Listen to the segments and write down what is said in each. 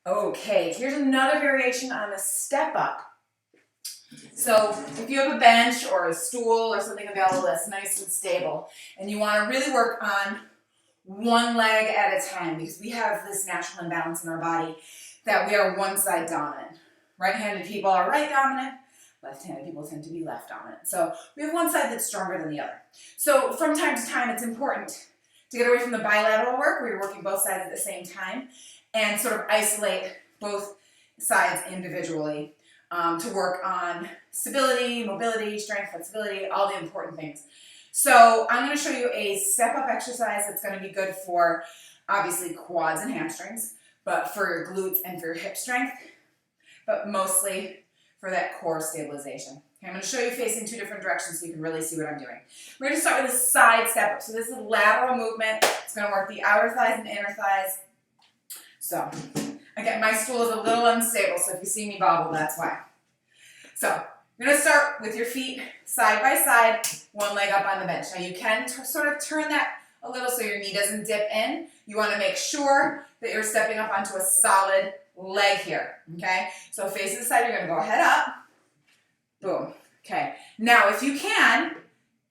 Okay, here's another variation on the step up. So if you have a bench or a stool or something available that's nice and stable, and you want to really work on one leg at a time, because we have this natural imbalance in our body that we are one side dominant. Right-handed people are right dominant, left-handed people tend to be left dominant. So we have one side that's stronger than the other. So from time to time, it's important to get away from the bilateral work where you're working both sides at the same time and sort of isolate both sides individually to work on stability, mobility, strength, flexibility, all the important things. So I'm going to show you a step-up exercise that's going to be good for, obviously, quads and hamstrings, but for your glutes and for your hip strength, but mostly for that core stabilization. Okay, I'm going to show you facing two different directions so you can really see what I'm doing. We're going to start with a side step-up. So this is a lateral movement. It's going to work the outer thighs and inner thighs. So, again, my stool is a little unstable, so if you see me bobble, that's why. So, you're going to start with your feet side by side, one leg up on the bench. Now you can sort of turn that a little so your knee doesn't dip in. You want to make sure that you're stepping up onto a solid leg here, okay? So facing the side, you're going to go head up, boom, okay. Now if you can,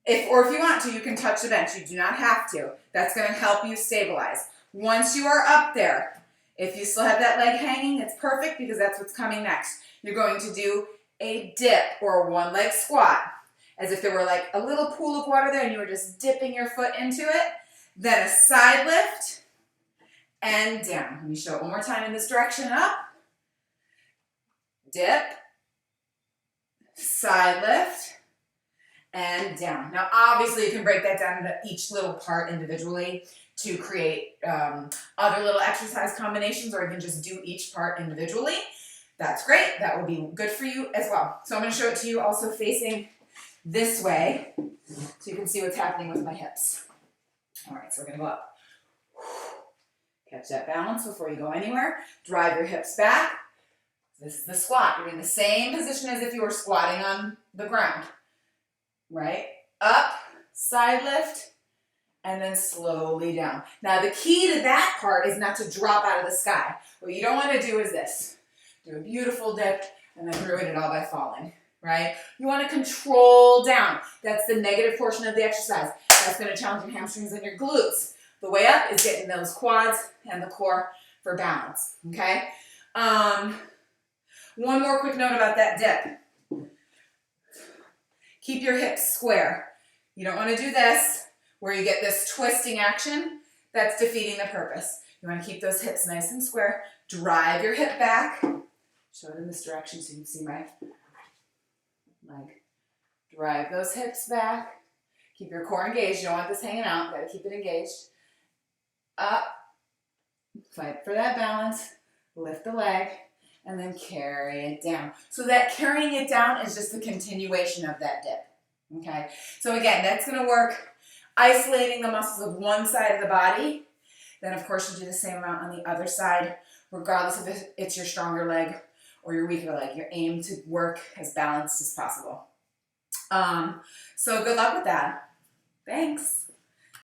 if you want to, you can touch the bench. You do not have to. That's going to help you stabilize. Once you are up there, if you still have that leg hanging, it's perfect because that's what's coming next. You're going to do a dip or a one leg squat, as if there were like a little pool of water there and you were just dipping your foot into it. Then a side lift and down. Let me show it one more time in this direction. Up, dip, side lift, and down. Now obviously you can break that down into each little part individually to create other little exercise combinations, or you can just do each part individually. That's great. That will be good for you as well. So I'm going to show it to you also facing this way so you can see what's happening with my hips. All right, so we're going to go up. Catch that balance before you go anywhere. Drive your hips back. This is the squat. You're in the same position as if you were squatting on the ground. Right? Up, side lift, and then slowly down. Now the key to that part is not to drop out of the sky. What you don't want to do is this. Do a beautiful dip and then ruin it all by falling, right? You want to control down. That's the negative portion of the exercise. That's going to challenge your hamstrings and your glutes. The way up is getting those quads and the core for balance, okay? One more quick note about that dip. Keep your hips square. You don't want to do this where you get this twisting action. That's defeating the purpose. You want to keep those hips nice and square. Drive your hip back. Show it in this direction so you can see my leg. Drive those hips back. Keep your core engaged. You don't want this hanging out. You got to keep it engaged. Up. Fight for that balance. Lift the leg. And then carry it down. So that carrying it down is just the continuation of that dip. Okay? So again, that's going to work isolating the muscles of one side of the body. Then, of course, you do the same amount on the other side, regardless if it's your stronger leg or your weaker leg. You aim to work as balanced as possible. So good luck with that. Thanks.